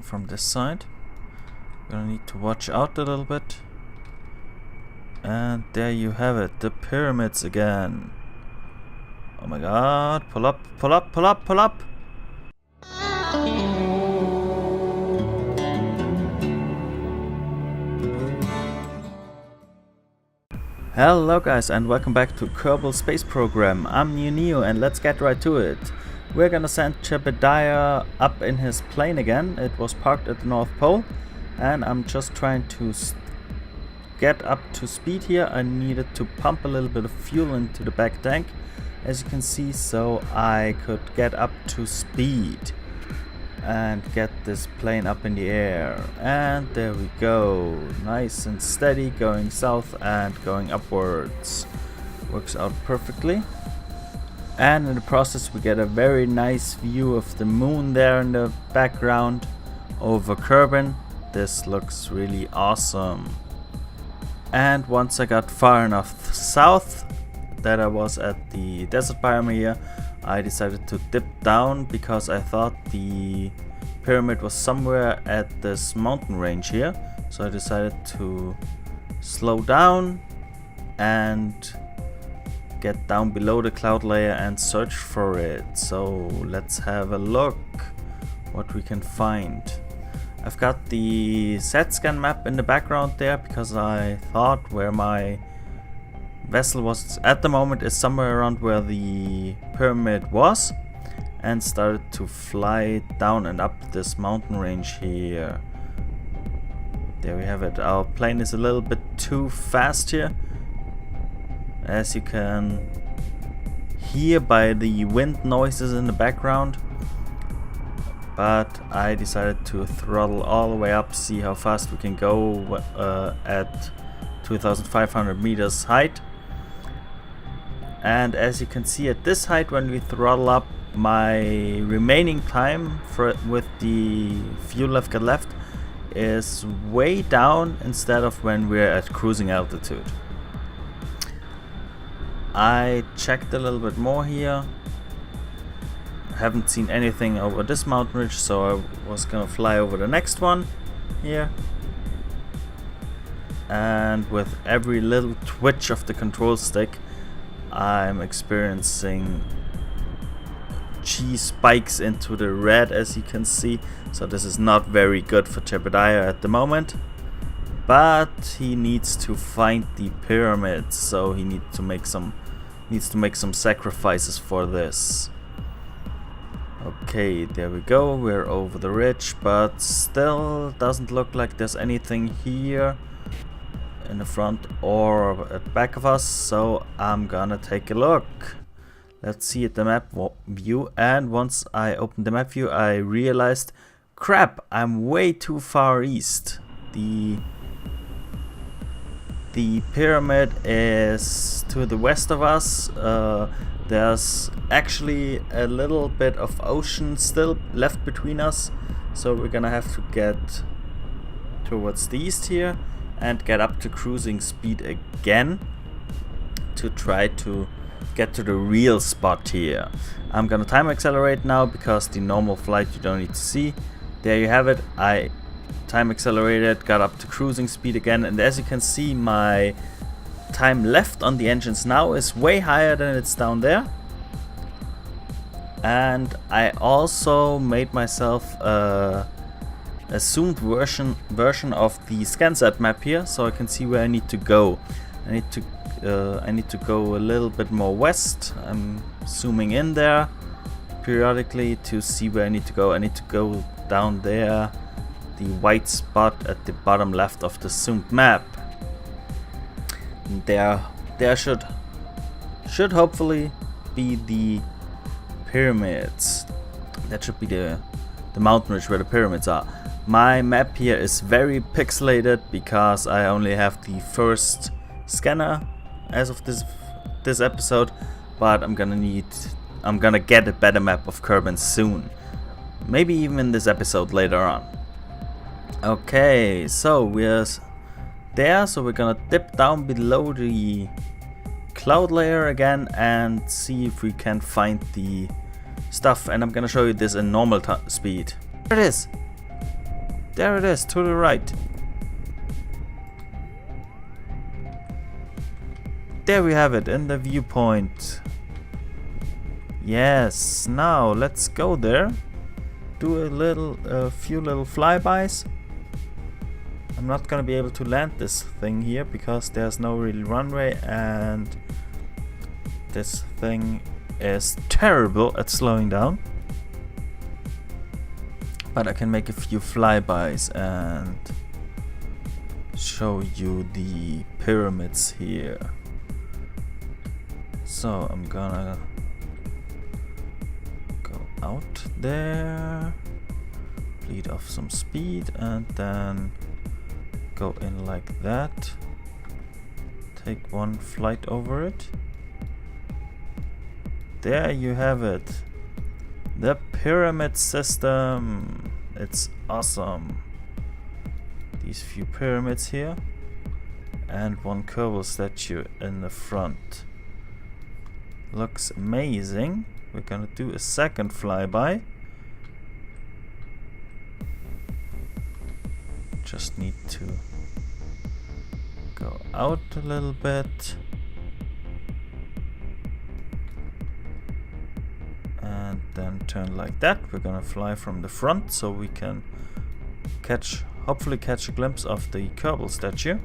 from this side. Gonna need to watch out a little bit. And there you have it, the pyramids again. Oh my god, pull up, pull up, pull up, pull up! Hello guys and welcome back to Kerbal Space Program. I'm Neo and let's get right to it. We're gonna send Jebediah up in his plane again. It was parked at the North Pole and I'm just trying to get up to speed here. I needed to pump a little bit of fuel into the back tank, as you can see, so I could get up to speed and get this plane up in the air. And there we go, nice and steady, going south and going upwards. Works out perfectly. And in the process we get a very nice view of the moon there in the background over Kerbin. This looks really awesome. And once I got far enough south that I was at the desert biome here, I decided to dip down because I thought the pyramid was somewhere at this mountain range here. So I decided to slow down and get down below the cloud layer and search for it. So let's have a look what we can find. I've got the Z-scan map in the background there because I thought where my vessel was at the moment is somewhere around where the pyramid was, and started to fly down and up this mountain range here. There we have it. Our plane is a little bit too fast here, as you can hear by the wind noises in the background. But I decided to throttle all the way up, see how fast we can go at 2500 meters height. And as you can see at this height, when we throttle up, my remaining time with the fuel I've got left is way down instead of when we're at cruising altitude. I checked a little bit more here. Haven't seen anything over this mountain ridge, so I was gonna fly over the next one here. And with every little twitch of the control stick, I'm experiencing G spikes into the red, as you can see. So this is not very good for Jebediah at the moment. But he needs to find the pyramids, so he needs to make some sacrifices for this. Okay, there we go, we're over the ridge, but still doesn't look like there's anything here in the front or at the back of us, so I'm gonna take a look. Let's see at the map view, and once I opened the map view I realized, crap, I'm way too far east. The pyramid is to the west of us. There's actually a little bit of ocean still left between us, so we're gonna have to get towards the east here and get up to cruising speed again to try to get to the real spot here. I'm gonna time accelerate now because the normal flight you don't need to see. There you have it. I time accelerated, got up to cruising speed again, and as you can see, my time left on the engines now is way higher than it's down there. And I also made myself a zoomed version of the ScanSat map here, so I can see where I need to go. I need to go a little bit more west. I'm zooming in there periodically to see where I need to go. I need to go down there, the white spot at the bottom left of the zoomed map. There should hopefully be the pyramids. That should be the mountain ridge where the pyramids are. My map here is very pixelated because I only have the first scanner as of this episode, but I'm gonna get a better map of Kerbin soon. Maybe even in this episode later on. Okay, so we're there, so we're gonna dip down below the cloud layer again and see if we can find the stuff, and I'm gonna show you this in normal speed. There it is! There it is, to the right. There we have it, in the viewpoint. Yes, now let's go there. Do a few little flybys. I'm not gonna be able to land this thing here because there's no real runway, and this thing is terrible at slowing down. But I can make a few flybys and show you the pyramids here. So I'm gonna go out there, bleed off some speed, and then go in like that. Take one flight over it. There you have it. The pyramid system. It's awesome. These few pyramids here and one Kerbal statue in the front. Looks amazing. We're gonna do a second flyby. Just need to go out a little bit. And then turn like that. We're gonna fly from the front so we can hopefully catch a glimpse of the Kerbal statue.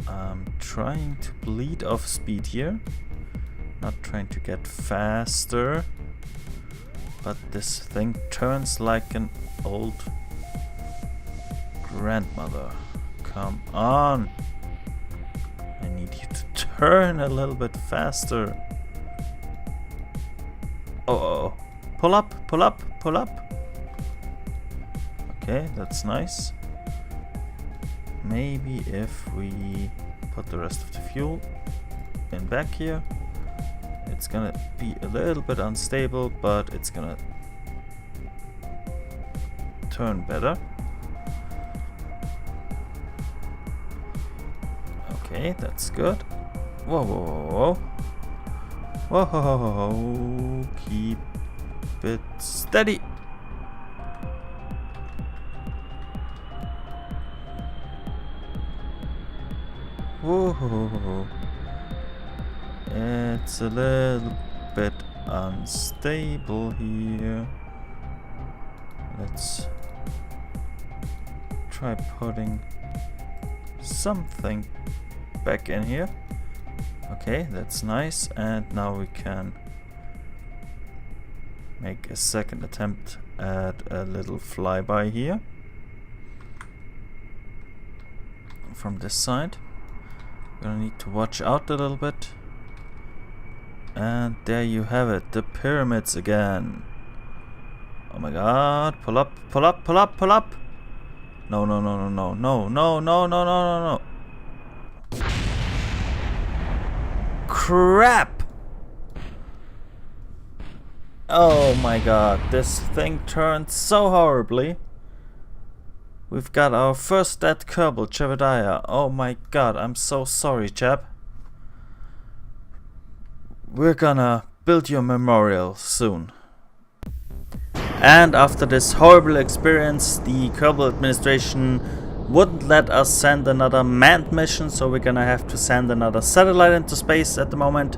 I'm trying to bleed off speed here, not trying to get faster, but this thing turns like an old grandmother. Come on! I need you to turn a little bit faster. Oh, pull up, pull up, pull up. Okay, that's nice. Maybe if we put the rest of the fuel in back here, it's gonna be a little bit unstable, but it's gonna turn better. Okay, that's good. Whoa, whoa, whoa, whoa. Whoa, keep it steady. Whoa. It's a little bit unstable here. Let's try putting something back in here. Okay, that's nice. And now we can make a second attempt at a little flyby here from this side. Gonna need to watch out a little bit. And there you have it, the pyramids again. Oh my god, pull up, pull up, pull up, pull up. No, no, no, no, no, no, no, no, no, no, no, no. Crap! Oh my god, this thing turned so horribly. We've got our first dead Kerbal, Jebediah. Oh my god, I'm so sorry, chap. We're gonna build your memorial soon. And after this horrible experience, the Kerbal Administration wouldn't let us send another manned mission, so we're gonna have to send another satellite into space at the moment.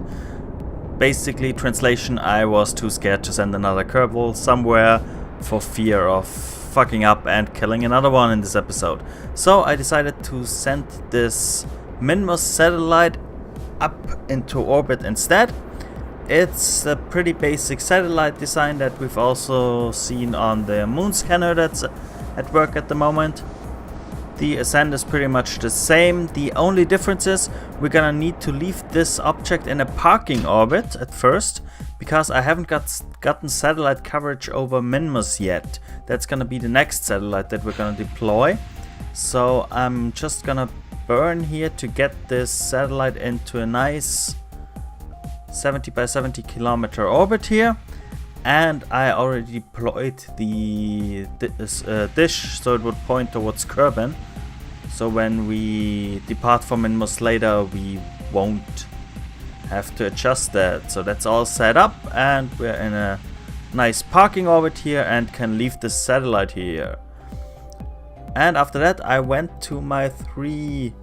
Basically, translation, I was too scared to send another Kerbal somewhere for fear of fucking up and killing another one in this episode. So I decided to send this Minmus satellite up into orbit instead. It's a pretty basic satellite design that we've also seen on the moon scanner that's at work at the moment. The ascent is pretty much the same. The only difference is we're gonna need to leave this object in a parking orbit at first, because I haven't gotten satellite coverage over Minmus yet. That's gonna be the next satellite that we're gonna deploy. So I'm just gonna burn here to get this satellite into a nice 70 by 70 kilometer orbit here. And I already deployed the dish so it would point towards Kerbin. So when we depart from Minmus later, we won't have to adjust that. So that's all set up, and we're in a nice parking orbit here and can leave the satellite here. And after that I went to my 3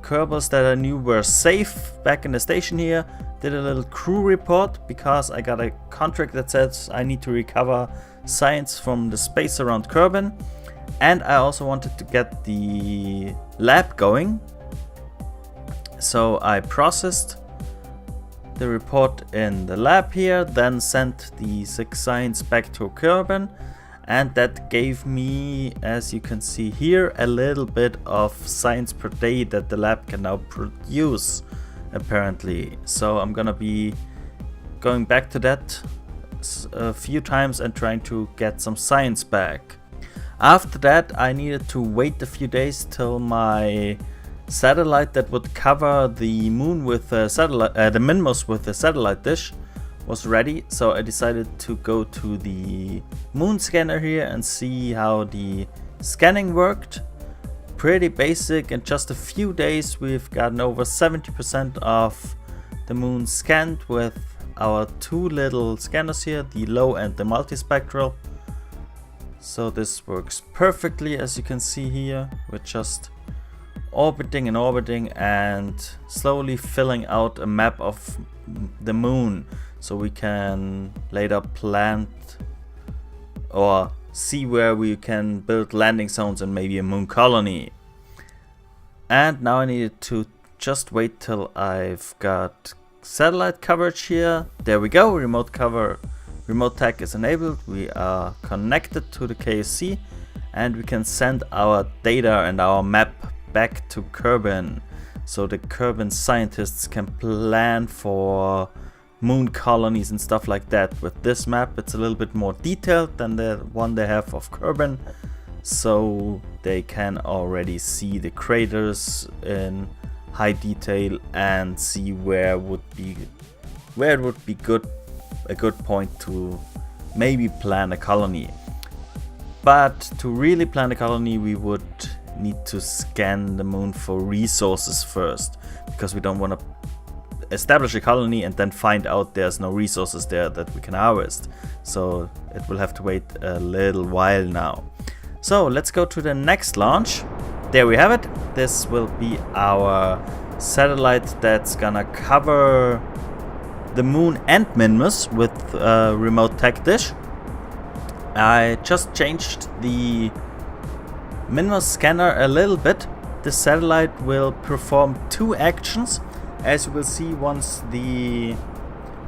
Kerbals that I knew were safe back in the station here. Did a little crew report because I got a contract that says I need to recover science from the space around Kerbin. And I also wanted to get the lab going. So I processed the report in the lab here, then sent the 6 science back to Kerbin. And that gave me, as you can see here, a little bit of science per day that the lab can now produce, apparently. So I'm gonna be going back to that a few times and trying to get some science back. After that I needed to wait a few days till my satellite that would cover the moon with a satellite, the Minmus with a satellite dish, was ready. So I decided to go to the moon scanner here and see how the scanning worked. Pretty basic. In just a few days we've gotten over 70% of the moon scanned with our 2 little scanners here, the low and the multispectral. So this works perfectly, as you can see here. We're just orbiting and slowly filling out a map of the moon, so we can later plant or see where we can build landing zones and maybe a moon colony. And now I needed to just wait till I've got satellite coverage here. There we go, remote tech is enabled. We are connected to the KSC and we can send our data and our map back to Kerbin, so the Kerbin scientists can plan for moon colonies and stuff like that. With this map it's a little bit more detailed than the one they have of Kerbin, so they can already see the craters in high detail and see where it would be a good point to maybe plan a colony. But to really plan a colony we would need to scan the moon for resources first, because we don't want to establish a colony and then find out there's no resources there that we can harvest. So it will have to wait a little while now. So let's go to the next launch. There we have it. This will be our satellite that's gonna cover the moon and Minmus with a remote tech dish. I just changed the Minmus scanner a little bit. The satellite will perform 2 actions. As you will see, once the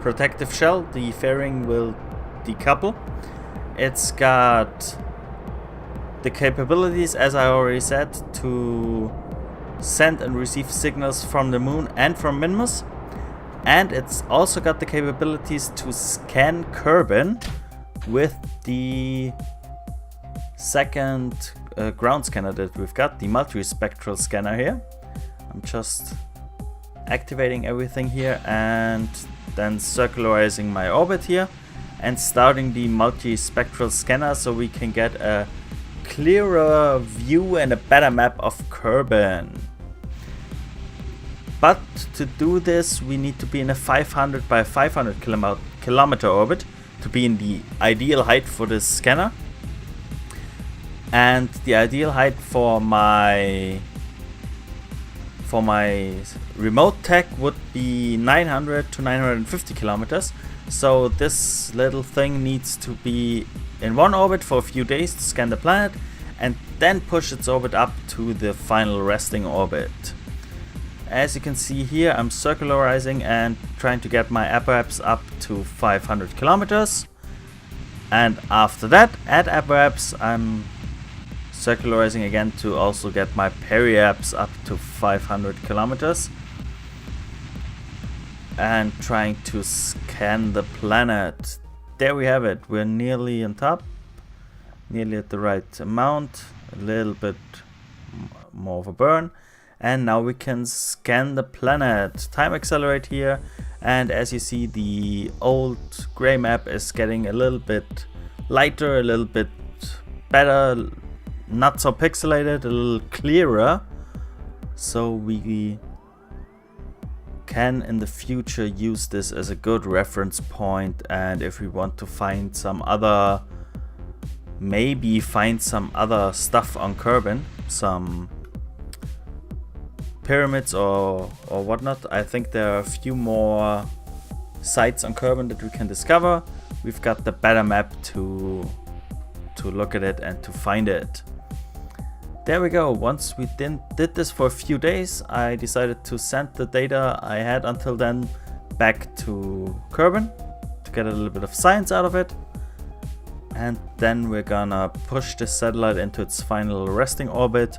protective shell, the fairing, will decouple. It's got the capabilities, as I already said, to send and receive signals from the moon and from Minmus. And it's also got the capabilities to scan Kerbin with the second ground scanner that we've got, the multispectral scanner here. I'm just activating everything here and then circularizing my orbit here and starting the multispectral scanner so we can get a clearer view and a better map of Kerbin. But to do this we need to be in a 500 by 500 kilometer orbit to be in the ideal height for this scanner. And the ideal height for my remote tech would be 900 to 950 kilometers. So this little thing needs to be in one orbit for a few days to scan the planet and then push its orbit up to the final resting orbit. As you can see here, I'm circularizing and trying to get my apoapse up to 500 kilometers. And after that, at apoapse, I'm circularizing again to also get my periapse up to 500 kilometers. And trying to scan the planet. There we have it. We're nearly on top. Nearly at the right amount. A little bit more of a burn. And now we can scan the planet. Time accelerate here. And as you see, the old gray map is getting a little bit lighter, a little bit better, not so pixelated, a little clearer. So we can in the future use this as a good reference point, and if we want to find some other, maybe find some other stuff on Kerbin, some pyramids or whatnot. I think there are a few more sites on Kerbin that we can discover. We've got the better map to look at it and to find it. There we go. Once we did this for a few days, I decided to send the data I had until then back to Kerbin to get a little bit of science out of it. And then we're gonna push this satellite into its final resting orbit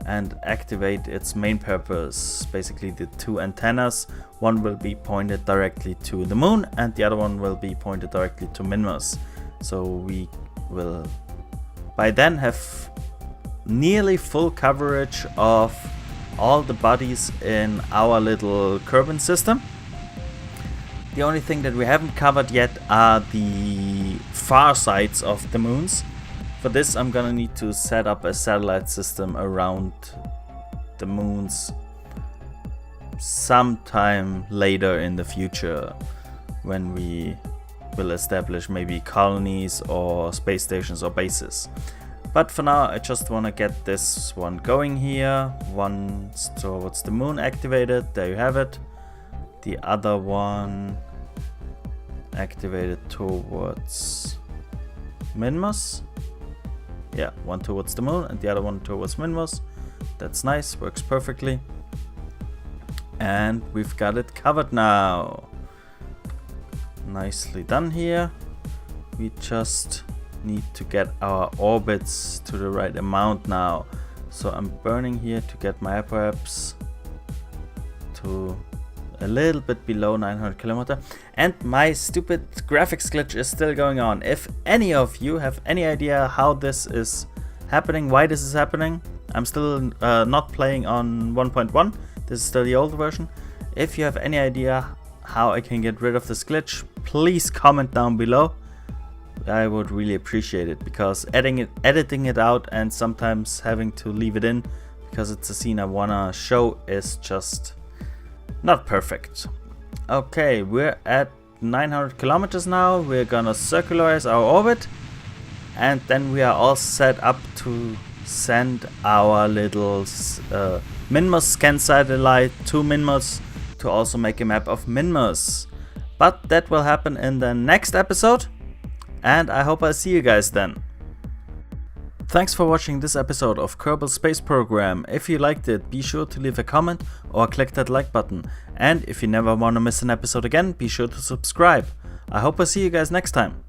and activate its main purpose. Basically the two antennas. One will be pointed directly to the moon and the other one will be pointed directly to Minmus. So we will by then have nearly full coverage of all the bodies in our little Kerbin system. The only thing that we haven't covered yet are the far sides of the moons. For this I'm gonna need to set up a satellite system around the moons sometime later in the future, when we will establish maybe colonies or space stations or bases. But for now I just want to get this one going here. One towards the moon activated, there you have it. The other one activated towards Minmus. Yeah, one towards the moon and the other one towards Minmus. That's nice, works perfectly. And we've got it covered now. Nicely done here. We just need to get our orbits to the right amount now. So I'm burning here to get my apoapse to a little bit below 900 kilometer. And my stupid graphics glitch is still going on. If any of you have any idea how this is happening, why this is happening, I'm still not playing on 1.1. This is still the old version. If you have any idea how I can get rid of this glitch, please comment down below. I would really appreciate it, because editing it out and sometimes having to leave it in because it's a scene I wanna show is just not perfect. Okay, we're at 900 kilometers now. We're gonna circularize our orbit and then we are all set up to send our little Minmus scan satellite to Minmus to also make a map of Minmus. But that will happen in the next episode, and I hope I see you guys then. Thanks for watching this episode of Kerbal Space Program. If you liked it, be sure to leave a comment or click that like button. And if you never want to miss an episode again, be sure to subscribe. I hope I see you guys next time.